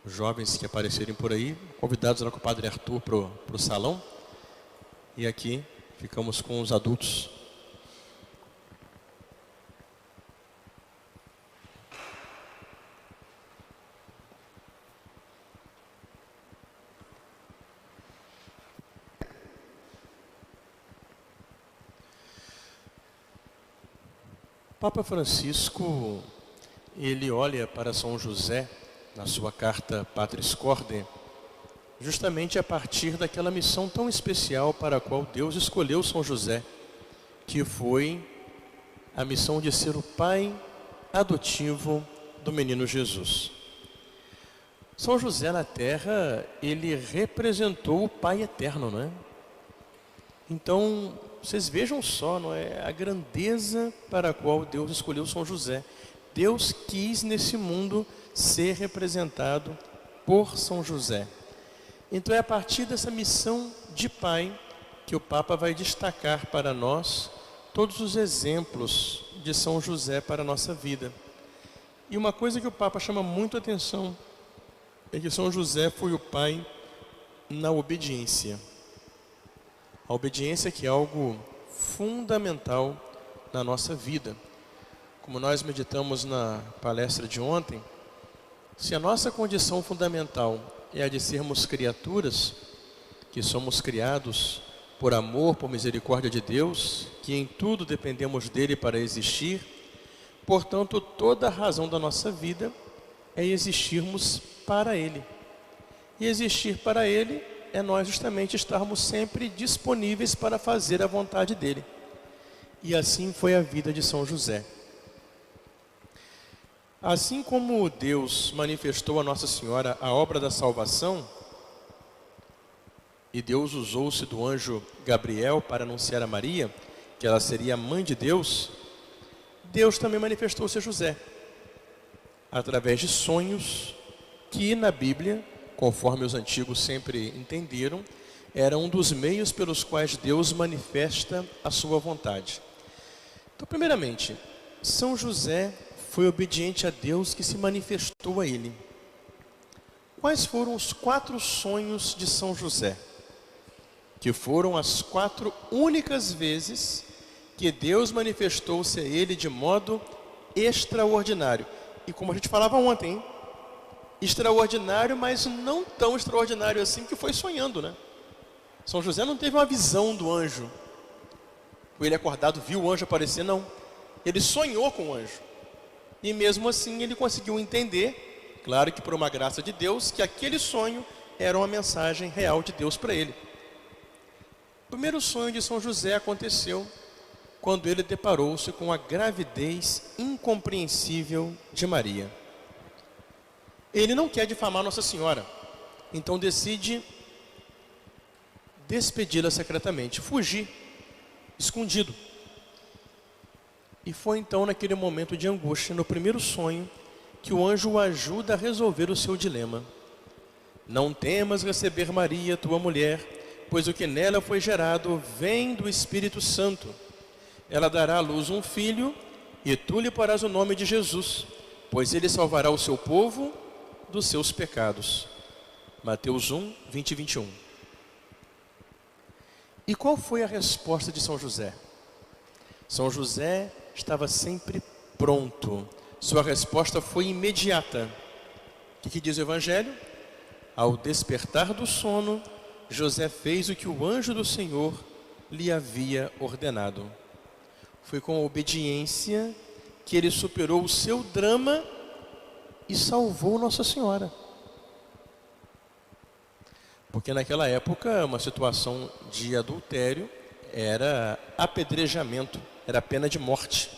os jovens que aparecerem por aí, convidados lá com o Padre Arthur para o salão. E aqui ficamos com os adultos. Papa Francisco, ele olha para São José, na sua carta Patris Corde, justamente a partir daquela missão tão especial para a qual Deus escolheu São José, que foi a missão de ser o pai adotivo do menino Jesus. São José na terra, ele representou o Pai eterno, não é? Então, vocês vejam só, não é? A grandeza para a qual Deus escolheu São José. Deus quis nesse mundo ser representado por São José. Então é a partir dessa missão de pai que o Papa vai destacar para nós todos os exemplos de São José para a nossa vida. E uma coisa que o Papa chama muito a atenção é que São José foi o pai na obediência. A obediência que é algo fundamental na nossa vida. Como nós meditamos na palestra de ontem, se a nossa condição fundamental é a de sermos criaturas, que somos criados por amor, por misericórdia de Deus, que em tudo dependemos dele para existir, portanto, toda a razão da nossa vida é existirmos para ele. E existir para ele é nós justamente estarmos sempre disponíveis para fazer a vontade dele. E assim foi a vida de São José. Assim como Deus manifestou a Nossa Senhora a obra da salvação, e Deus usou-se do anjo Gabriel para anunciar a Maria, que ela seria a mãe de Deus, Deus também manifestou-se a José, através de sonhos que na Bíblia, conforme os antigos sempre entenderam, era um dos meios pelos quais Deus manifesta a sua vontade. Então, primeiramente, São José foi obediente a Deus que se manifestou a ele. Quais foram os 4 sonhos de São José? Que foram as 4 únicas vezes que Deus manifestou-se a ele de modo extraordinário. E como a gente falava ontem, hein? Extraordinário, mas não tão extraordinário assim, que foi sonhando, né? São José não teve uma visão do anjo. Ele acordado viu o anjo aparecer, não. Ele sonhou com o anjo. E mesmo assim ele conseguiu entender, claro que por uma graça de Deus, que aquele sonho era uma mensagem real de Deus para ele. O primeiro sonho de São José aconteceu quando ele deparou-se com a gravidez incompreensível de Maria. Ele não quer difamar Nossa Senhora, então decide despedi-la secretamente, fugir, escondido. E foi então naquele momento de angústia, no primeiro sonho, que o anjo o ajuda a resolver o seu dilema. Não temas receber Maria, tua mulher, pois o que nela foi gerado vem do Espírito Santo. Ela dará à luz um filho, e tu lhe porás o nome de Jesus, pois ele salvará o seu povo dos seus pecados. Mateus 1, 20 e 21. E qual foi a resposta de São José? São José estava sempre pronto. Sua resposta foi imediata. O que diz o Evangelho? Ao despertar do sono, José fez o que o anjo do Senhor lhe havia ordenado. Foi com a obediência que ele superou o seu drama e salvou Nossa Senhora. Porque naquela época, uma situação de adultério era apedrejamento, era pena de morte.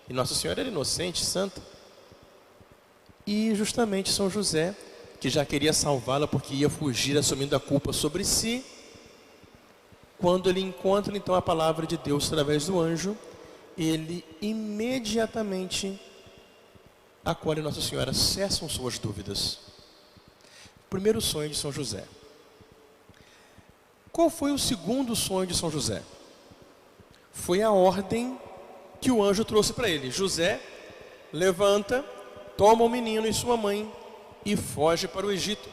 E Nossa Senhora era inocente, santa. E justamente São José, que já queria salvá-la porque ia fugir assumindo a culpa sobre si, quando ele encontra então a palavra de Deus através do anjo, ele imediatamente acolhe Nossa Senhora, cessam suas dúvidas. Primeiro sonho de São José. Qual foi o segundo sonho de São José? Foi a ordem que o anjo trouxe para ele. José, levanta, toma o menino e sua mãe e foge para o Egito.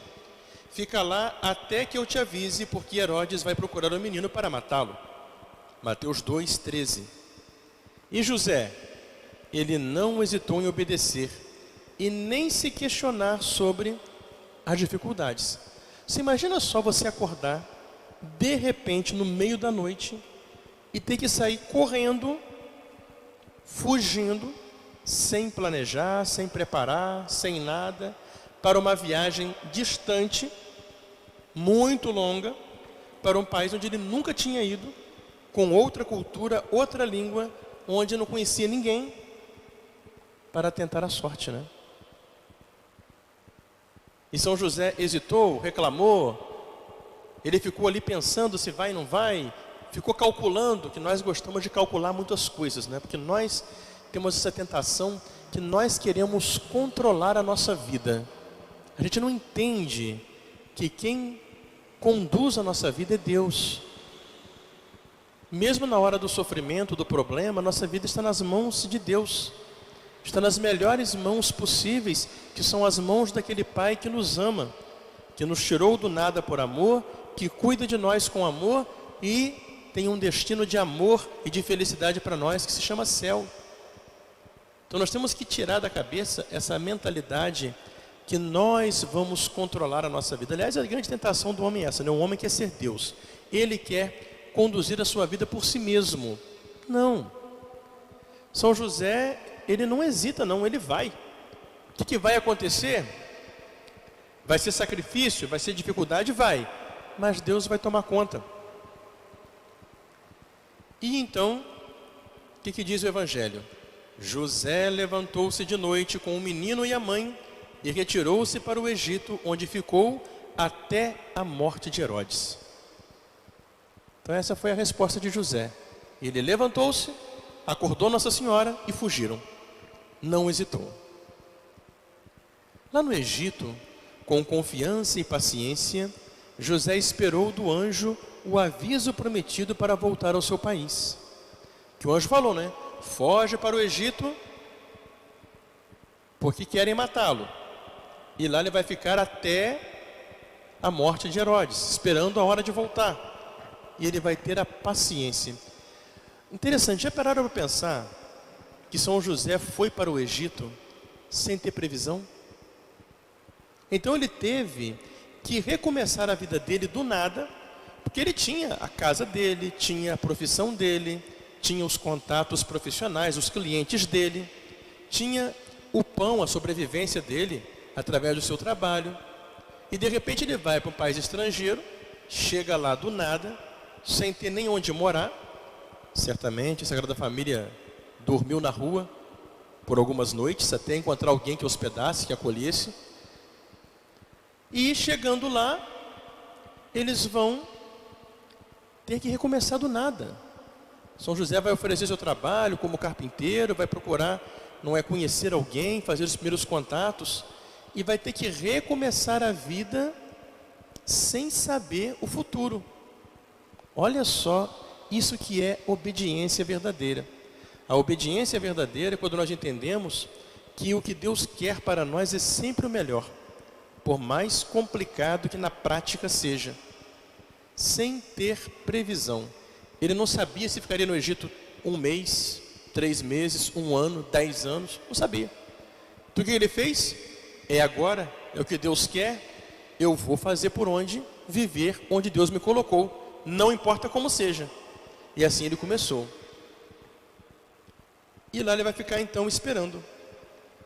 Fica lá até que eu te avise, porque Herodes vai procurar o menino para matá-lo. Mateus 2:13. E José, ele não hesitou em obedecer e nem se questionar sobre as dificuldades. Você imagina só você acordar, de repente, no meio da noite, e ter que sair correndo, fugindo, sem planejar, sem preparar, sem nada, para uma viagem distante, muito longa, para um país onde ele nunca tinha ido, com outra cultura, outra língua, onde não conhecia ninguém, para tentar a sorte, né? E São José hesitou, reclamou, ele ficou ali pensando se vai ou não vai, ficou calculando, que nós gostamos de calcular muitas coisas, né? Porque nós temos essa tentação que nós queremos controlar a nossa vida. A gente não entende que quem conduz a nossa vida é Deus. Mesmo na hora do sofrimento, do problema, nossa vida está nas mãos de Deus. Está nas melhores mãos possíveis, que são as mãos daquele Pai que nos ama, que nos tirou do nada por amor, que cuida de nós com amor e tem um destino de amor e de felicidade para nós, que se chama céu. Então nós temos que tirar da cabeça essa mentalidade que nós vamos controlar a nossa vida. Aliás, a grande tentação do homem é essa, né? O homem quer ser Deus. Ele quer conduzir a sua vida por si mesmo. Não. São José, ele não hesita não, ele vai. O que vai acontecer? Vai ser sacrifício, vai ser dificuldade? Vai. Mas Deus vai tomar conta. E então, o que diz o Evangelho? José levantou-se de noite com o menino e a mãe e retirou-se para o Egito, onde ficou até a morte de Herodes. Então essa foi a resposta de José. Ele levantou-se, acordou Nossa Senhora e fugiram. Não hesitou. Lá no Egito, com confiança e paciência, José esperou do anjo o aviso prometido para voltar ao seu país. Que o anjo falou, né? Foge para o Egito, porque querem matá-lo. E lá ele vai ficar até a morte de Herodes, esperando a hora de voltar. E ele vai ter a paciência. Interessante, já pararam para pensar que São José foi para o Egito sem ter previsão? Então ele teve que recomeçar a vida dele do nada, porque ele tinha a casa dele, tinha a profissão dele, tinha os contatos profissionais, os clientes dele, tinha o pão, a sobrevivência dele, através do seu trabalho. E de repente ele vai para um país estrangeiro, chega lá do nada, sem ter nem onde morar. Certamente a Sagrada Família dormiu na rua por algumas noites, até encontrar alguém que hospedasse, que acolhesse. E chegando lá, eles vão ter que recomeçar do nada. São José vai oferecer seu trabalho como carpinteiro, vai procurar, não é, conhecer alguém, fazer os primeiros contatos, e vai ter que recomeçar a vida sem saber o futuro. Olha só, isso que é obediência verdadeira. A obediência verdadeira é quando nós entendemos que o que Deus quer para nós é sempre o melhor, por mais complicado que na prática seja, sem ter previsão. Ele não sabia se ficaria no Egito 1 mês, 3 meses, 1 ano, 10 anos, não sabia. Então o que ele fez? É agora, é o que Deus quer, eu vou fazer por onde viver, onde Deus me colocou, não importa como seja. E assim ele começou. E lá ele vai ficar então esperando,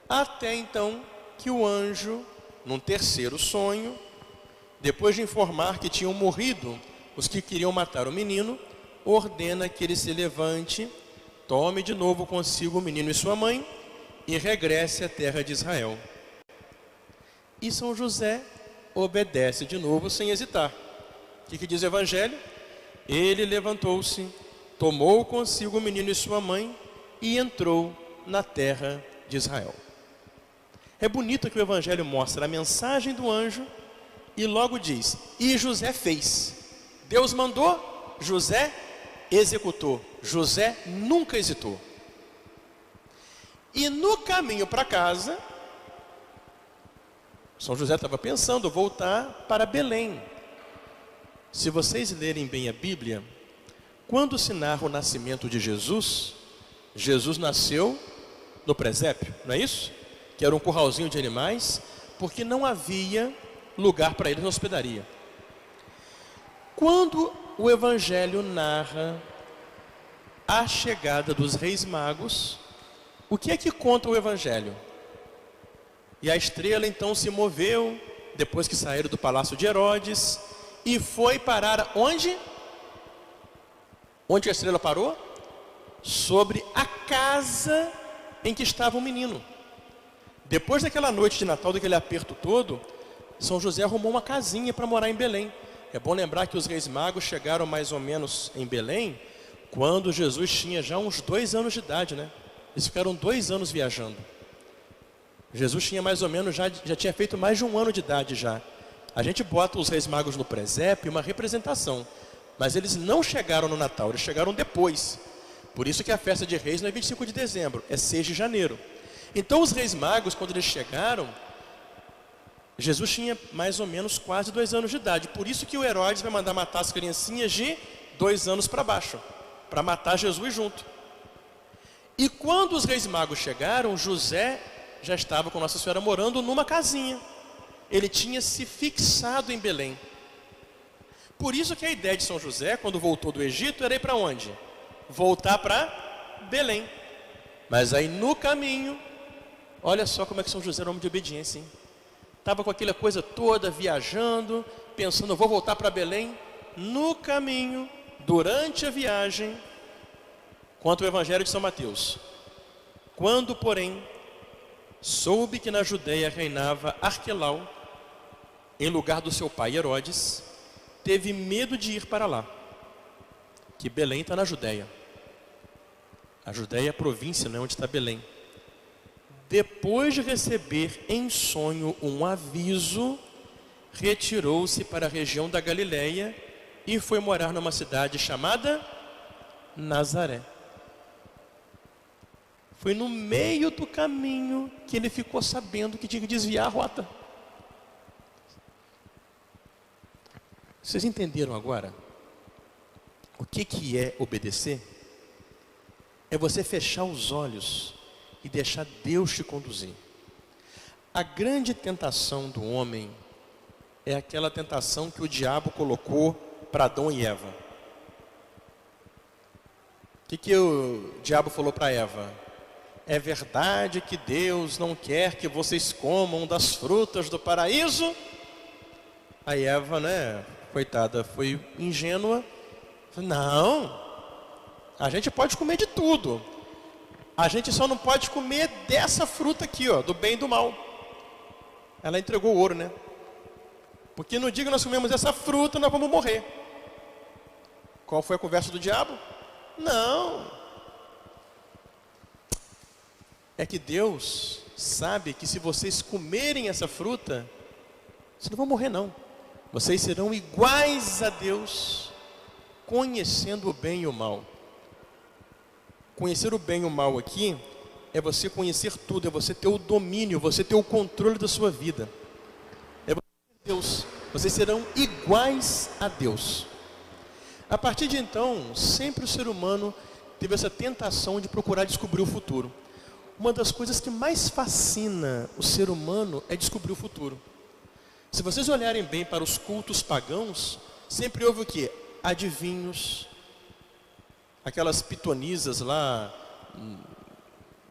até então que o anjo, num terceiro sonho, depois de informar que tinham morrido os que queriam matar o menino, ordena que ele se levante, tome de novo consigo o menino e sua mãe e regresse à terra de Israel. E São José obedece de novo sem hesitar. O que diz o Evangelho? Ele levantou-se, tomou consigo o menino e sua mãe e entrou na terra de Israel. É bonito que o Evangelho mostra a mensagem do anjo e logo diz, e José fez. Deus mandou, José executou. José nunca hesitou. E no caminho para casa, São José estava pensando voltar para Belém. Se vocês lerem bem a Bíblia, quando se narra o nascimento de Jesus, Jesus nasceu no presépio, não é isso? Que era um curralzinho de animais, porque não havia lugar para eles na hospedaria. Quando o Evangelho narra a chegada dos Reis Magos, o que é que conta o Evangelho? E a estrela então se moveu, depois que saíram do palácio de Herodes, e foi parar onde? Onde a estrela parou? Sobre a casa em que estava o menino. Depois daquela noite de Natal, daquele aperto todo, São José arrumou uma casinha para morar em Belém. É bom lembrar que os Reis Magos chegaram mais ou menos em Belém, quando Jesus tinha já uns 2 anos de idade, né? Eles ficaram 2 anos viajando. Jesus tinha mais ou menos, já tinha feito mais de 1 ano de idade já. A gente bota os Reis Magos no presépio, uma representação. Mas eles não chegaram no Natal, eles chegaram depois. Por isso que a festa de Reis não é 25 de dezembro, é 6 de janeiro. Então os Reis Magos, quando eles chegaram, Jesus tinha mais ou menos quase 2 anos de idade. Por isso que o Herodes vai mandar matar as criancinhas de 2 anos para baixo, para matar Jesus junto. E quando os Reis Magos chegaram, José já estava com Nossa Senhora morando numa casinha. Ele tinha se fixado em Belém. Por isso que a ideia de São José, quando voltou do Egito, era ir para onde? Voltar para Belém. Mas aí no caminho, olha só como é que São José era um homem de obediência, hein? Estava com aquela coisa toda, viajando, pensando, eu vou voltar para Belém. No caminho, durante a viagem, conta o Evangelho de São Mateus. Quando, porém, soube que na Judeia reinava Arquelau, em lugar do seu pai Herodes, teve medo de ir para lá, que Belém está na Judeia. A Judeia é a província, não é onde está Belém. Depois de receber em sonho um aviso, retirou-se para a região da Galileia e foi morar numa cidade chamada Nazaré. Foi no meio do caminho que ele ficou sabendo que tinha que desviar a rota. Vocês entenderam agora? O que é obedecer? É você fechar os olhos e deixar Deus te conduzir. A grande tentação do homem é aquela tentação que o diabo colocou para Adão e Eva. O que o diabo falou para Eva? É verdade que Deus não quer que vocês comam das frutas do paraíso? Aí Eva, né, coitada, foi ingênua. Não, a gente pode comer de tudo. A gente só não pode comer dessa fruta aqui, ó, do bem e do mal. Ela entregou o ouro, né? Porque no dia que nós comemos essa fruta, nós vamos morrer. Qual foi a conversa do diabo? Não. É que Deus sabe que se vocês comerem essa fruta, vocês não vão morrer não. Vocês serão iguais a Deus, conhecendo o bem e o mal. Conhecer o bem e o mal aqui é você conhecer tudo, é você ter o domínio, você ter o controle da sua vida. É você ter Deus. Vocês serão iguais a Deus. A partir de então, sempre o ser humano teve essa tentação de procurar descobrir o futuro. Uma das coisas que mais fascina o ser humano é descobrir o futuro. Se vocês olharem bem para os cultos pagãos, sempre houve o quê? Adivinhos, aquelas pitonisas lá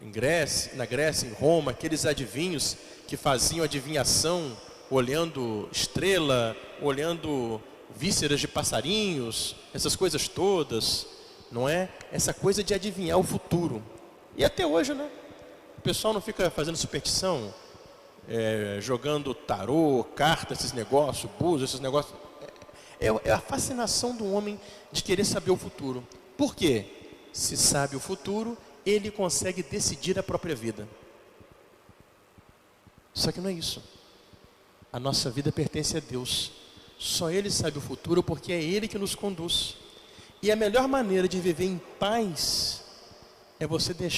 na Grécia, em Roma, aqueles adivinhos que faziam adivinhação olhando estrela, olhando vísceras de passarinhos, essas coisas todas, não é? Essa coisa de adivinhar o futuro. E até hoje, né? O pessoal não fica fazendo superstição, jogando tarô, carta, esses negócios, búzios, esses negócios. É a fascinação do homem de querer saber o futuro. Por quê? Se sabe o futuro, ele consegue decidir a própria vida. Só que não é isso. A nossa vida pertence a Deus. Só Ele sabe o futuro porque é Ele que nos conduz. E a melhor maneira de viver em paz é você deixar